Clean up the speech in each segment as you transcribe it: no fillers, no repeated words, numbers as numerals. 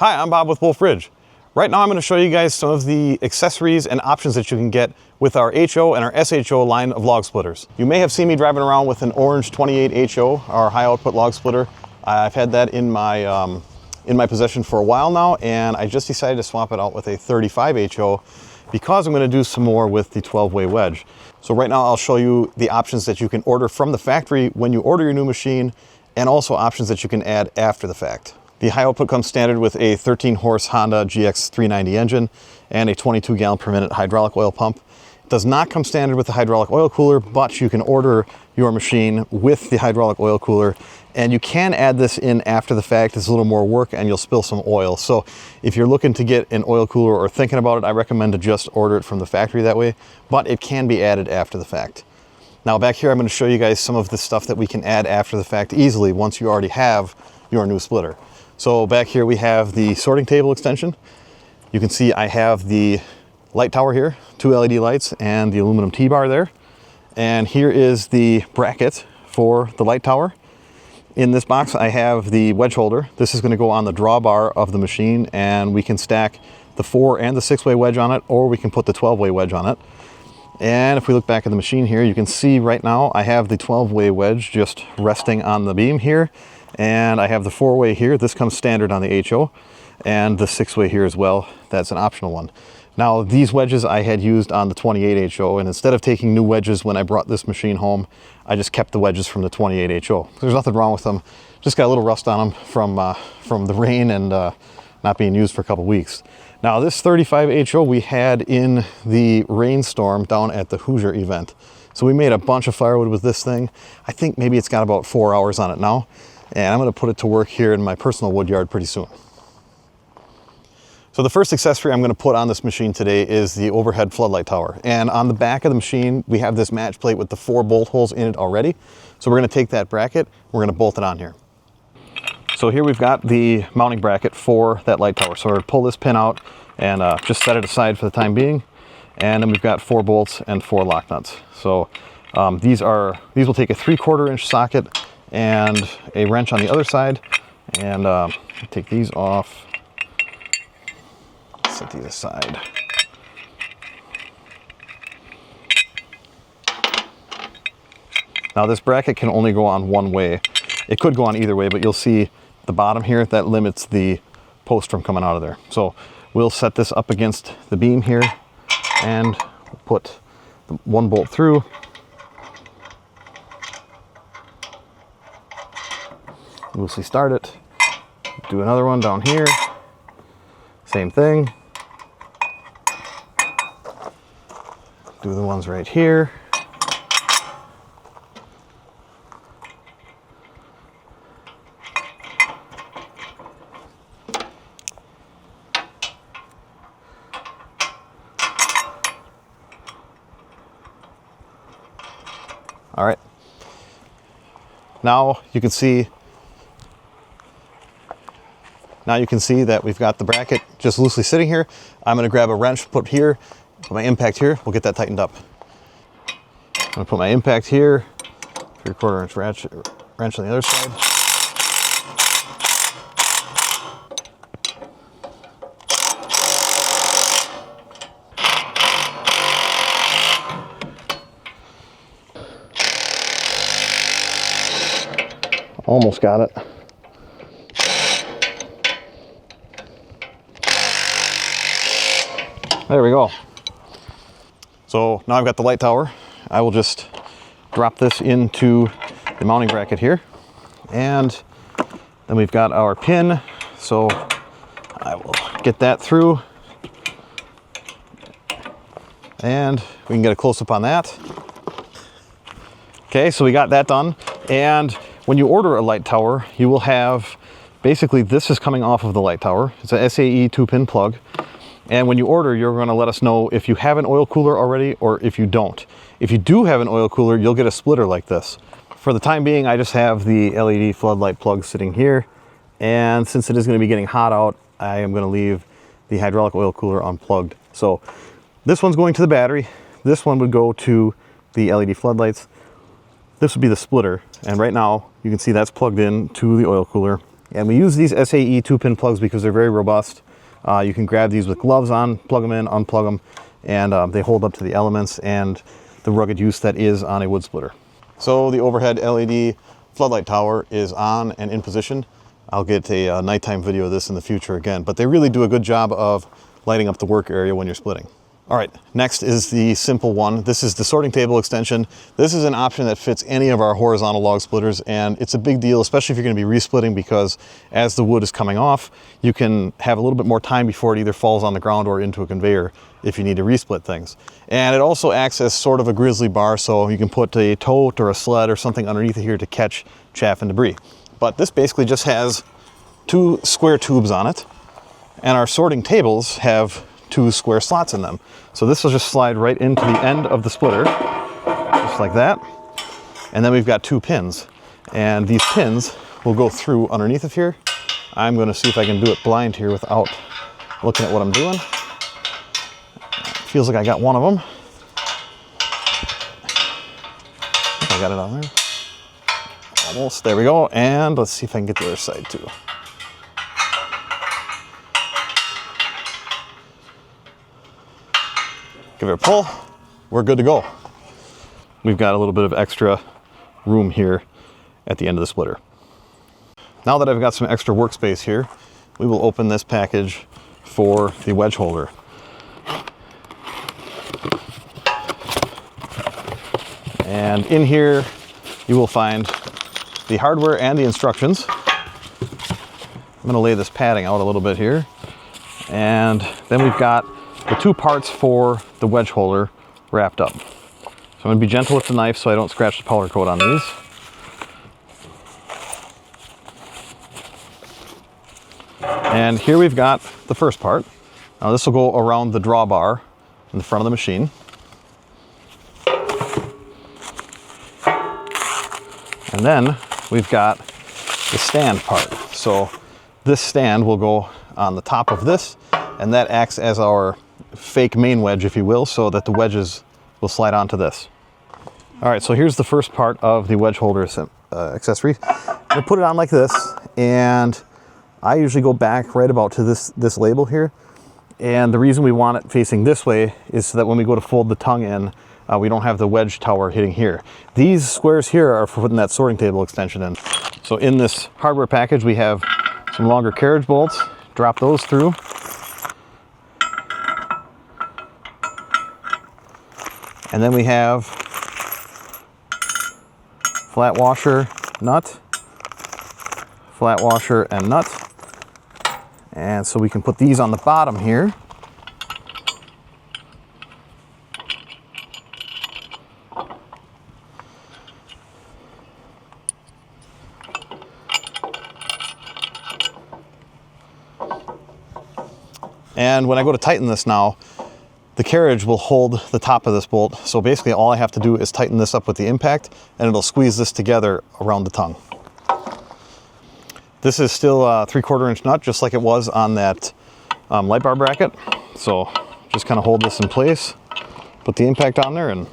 Hi, I'm Bob with Wolfe Ridge. Right now I'm going to show you guys some of the accessories and options that you can get with our HO and our SHO line of log splitters. You may have seen me driving around with an orange 28 HO, our high output log splitter. I've had that in my possession for a while now, and I just decided to swap it out with a 35 HO because I'm going to do some more with the 12-way wedge. So right now I'll show you the options that you can order from the factory when you order your new machine, and also options that you can add after the fact. The high output comes standard with a 13 horse Honda GX 390 engine and a 22 gallon per minute hydraulic oil pump. It does not come standard with the hydraulic oil cooler, but you can order your machine with the hydraulic oil cooler, and you can add this in after the fact. It's a little more work and you'll spill some oil. So if you're looking to get an oil cooler or thinking about it, I recommend to just order it from the factory that way, but it can be added after the fact. Now back here I'm going to show you guys some of the stuff that we can add after the fact easily once you already have your new splitter. So back here we have the sorting table extension. You can see I have the light tower here, 2 LED lights and the aluminum T-bar there. And here is the bracket for the light tower. In this box I have the wedge holder. This is going to go on the drawbar of the machine, and we can stack the 4 and the 6-way wedge on it, or we can put the 12-way wedge on it. And if we look back at the machine here, you can see right now I have the 12-way wedge just resting on the beam here. And I have the 4-way here. This comes standard on the HO, and the 6-way here as well. That's an optional one. Now these wedges I had used on the 28 HO, and instead of taking new wedges when I brought this machine home, I just kept the wedges from the 28 HO. There's nothing wrong with them. Just got a little rust on them from the rain and not being used for a couple weeks. Now this 35 HO we had in the rainstorm down at the Hoosier event. So we made a bunch of firewood with this thing. I think maybe it's got about 4 hours on it now. And I'm going to put it to work here in my personal wood yard pretty soon. So the first accessory I'm going to put on this machine today is the overhead floodlight tower. And on the back of the machine, we have this match plate with the 4 bolt holes in it already. So we're going to take that bracket, we're going to bolt it on here. So here we've got the mounting bracket for that light tower. So we're going to pull this pin out and just set it aside for the time being. And then we've got 4 bolts and 4 lock nuts. So these will take a 3/4 inch socket and a wrench on the other side, and take these off, set these aside. Now this bracket can only go on one way. It could go on either way, but you'll see the bottom here, that limits the post from coming out of there. So we'll set this up against the beam here and put the 1 bolt through. Loosely start it, do another one down here, same thing, do the ones right here, all right. Now you can see that we've got the bracket just loosely sitting here. I'm going to grab a wrench, put here, put my impact here. We'll get that tightened up. I'm going to put my impact here, 3/4 inch wrench on the other side. Almost got it. There we go. So now I've got the light tower. I will just drop this into the mounting bracket here. And then we've got our pin. So I will get that through. And we can get a close-up on that. Okay, so we got that done. And when you order a light tower, you will have, basically this is coming off of the light tower. It's a SAE 2-pin plug. And when you order, you're going to let us know if you have an oil cooler already or if you don't. If you do have an oil cooler, you'll get a splitter like this. For the time being, I just have the LED floodlight plug sitting here. And since it is going to be getting hot out, I am going to leave the hydraulic oil cooler unplugged. So this one's going to the battery. This one would go to the LED floodlights. This would be the splitter. And right now you can see that's plugged in to the oil cooler. And we use these SAE 2-pin plugs because they're very robust. You can grab these with gloves on, plug them in, unplug them, and they hold up to the elements and the rugged use that is on a wood splitter. So the overhead LED floodlight tower is on and in position. I'll get a nighttime video of this in the future again, but they really do a good job of lighting up the work area when you're splitting. All right, next is the simple one. This is the sorting table extension. This is an option that fits any of our horizontal log splitters, and it's a big deal, especially if you're gonna be resplitting, because as the wood is coming off, you can have a little bit more time before it either falls on the ground or into a conveyor if you need to resplit things. And it also acts as sort of a grizzly bar, so you can put a tote or a sled or something underneath it here to catch chaff and debris. But this basically just has 2 square tubes on it, and our sorting tables have 2 square slots in them. So this will just slide right into the end of the splitter, just like that. And then we've got 2 pins, and these pins will go through underneath of here. I'm going to see if I can do it blind here without looking at what I'm doing. Feels like I got one of them. I got it on there. Almost, there we go. And let's see if I can get the other side too. Give it a pull, we're good to go. We've got a little bit of extra room here at the end of the splitter. Now that I've got some extra workspace here, we will open this package for the wedge holder. And in here, you will find the hardware and the instructions. I'm gonna lay this padding out a little bit here. And then we've got the 2 parts for the wedge holder wrapped up. So I'm going to be gentle with the knife so I don't scratch the powder coat on these. And here we've got the first part. Now this will go around the drawbar in the front of the machine. And then we've got the stand part. So this stand will go on the top of this, and that acts as our fake main wedge, if you will, so that the wedges will slide onto this. All right, so here's the first part of the wedge holder accessory. I'm gonna put it on like this, and I usually go back right about to this label here. And the reason we want it facing this way is so that when we go to fold the tongue in, we don't have the wedge tower hitting here. These squares here are for putting that sorting table extension in. So in this hardware package, we have some longer carriage bolts. Drop those through. And then we have flat washer, nut, flat washer and nut. And so we can put these on the bottom here. And when I go to tighten this now, the carriage will hold the top of this bolt. So basically all I have to do is tighten this up with the impact, and it'll squeeze this together around the tongue. This is still a 3/4 inch nut, just like it was on that light bar bracket. So just kind of hold this in place, put the impact on there, and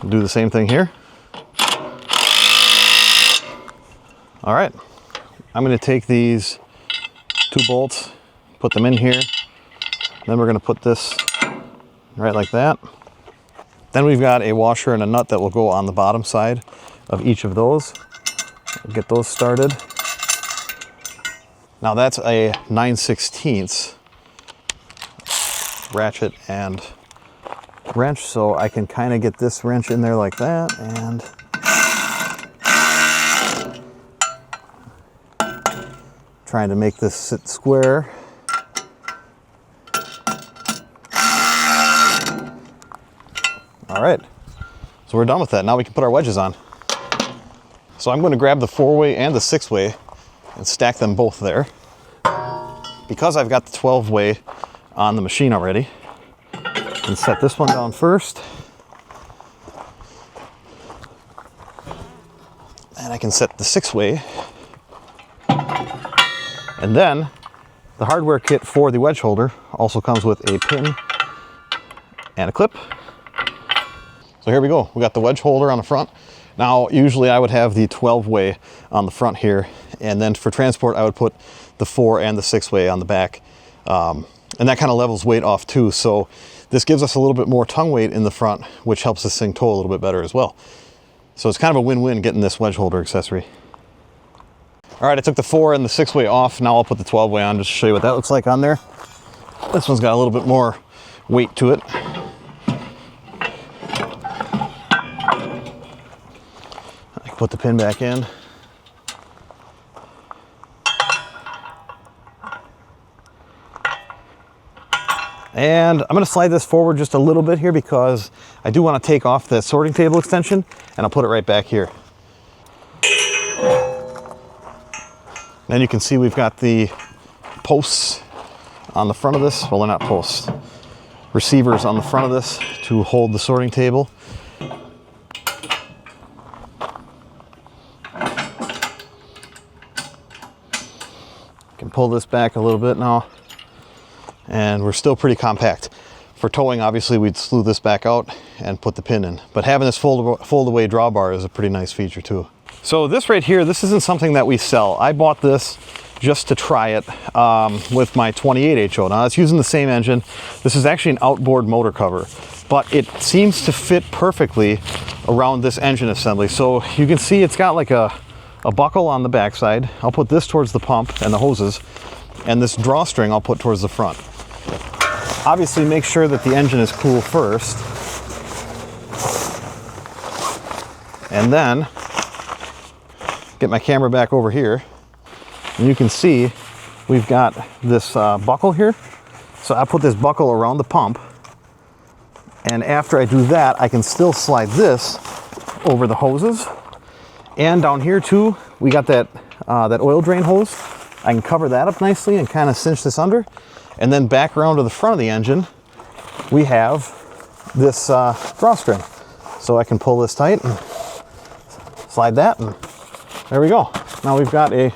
do the same thing here. All right, I'm going to take these 2 bolts, put them in here. Then we're going to put this right like that. Then we've got a washer and a nut that will go on the bottom side of each of those. Get those started. Now that's a 9/16 ratchet and wrench, so I can kind of get this wrench in there like that, and trying to make this sit square. All right, so we're done with that. Now we can put our wedges on. So I'm going to grab the 4-way and the 6-way and stack them both there. Because I've got the 12-way on the machine already, and set this one down first. And I can set the 6-way. And then the hardware kit for the wedge holder also comes with a pin and a clip. So here we go. We got the wedge holder on the front. Now, usually I would have the 12-way on the front here, and then for transport, I would put the 4 and the 6-way on the back. And that kind of levels weight off too. So this gives us a little bit more tongue weight in the front, which helps this thing tow a little bit better as well. So it's kind of a win-win getting this wedge holder accessory. All right, I took the 4 and the 6-way off. Now I'll put the 12-way on just to show you what that looks like on there. This one's got a little bit more weight to it. I can put the pin back in. And I'm going to slide this forward just a little bit here because I do want to take off the sorting table extension, and I'll put it right back here. Then you can see we've got the posts on the front of this. Well, they're not posts. Receivers on the front of this to hold the sorting table. Can pull this back a little bit now. And we're still pretty compact. For towing, obviously, we'd slew this back out and put the pin in. But having this fold-away drawbar is a pretty nice feature too. So this right here, this isn't something that we sell. I bought this just to try it with my 28 HO. Now it's using the same engine. This is actually an outboard motor cover, but it seems to fit perfectly around this engine assembly. So you can see it's got like a buckle on the backside. I'll put this towards the pump and the hoses, and this drawstring I'll put towards the front. Obviously make sure that the engine is cool first, and then get my camera back over here, and you can see we've got this buckle here. So I put this buckle around the pump, and after I do that, I can still slide this over the hoses. And down here too, we got that oil drain hose. I can cover that up nicely and kind of cinch this under. And then back around to the front of the engine, we have this drawstring. So I can pull this tight and slide that, and there we go. Now we've got a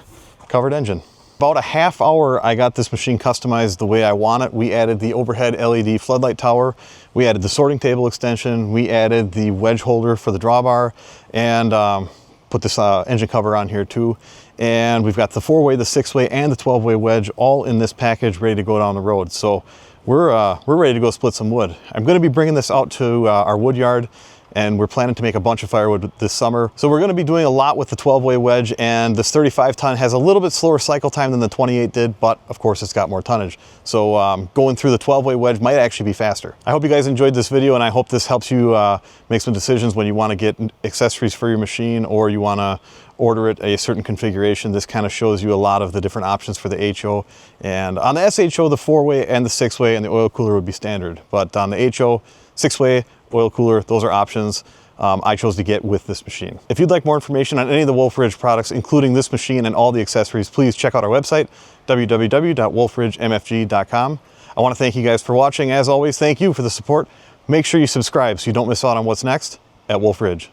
covered engine. About a half hour, I got this machine customized the way I want it. We added the overhead LED floodlight tower. We added the sorting table extension. We added the wedge holder for the drawbar, and put this engine cover on here too. And we've got the 4-way, the 6-way, and the 12-way wedge all in this package, ready to go down the road. So we're ready to go split some wood. I'm going to be bringing this out to our wood yard, and we're planning to make a bunch of firewood this summer. So we're going to be doing a lot with the 12-way wedge, and this 35-ton has a little bit slower cycle time than the 28 did, but of course it's got more tonnage. So going through the 12-way wedge might actually be faster. I hope you guys enjoyed this video, and I hope this helps you make some decisions when you want to get accessories for your machine, or you want to order it a certain configuration. This kind of shows you a lot of the different options for the HO. And on the SHO, the 4-way and the 6-way and the oil cooler would be standard. But on the HO, 6-way, oil cooler, those are options I chose to get with this machine. If you'd like more information on any of the Wolfe Ridge products, including this machine and all the accessories, please check out our website, www.wolferidgemfg.com. I want to thank you guys for watching. As always, thank you for the support. Make sure you subscribe so you don't miss out on what's next at Wolfe Ridge.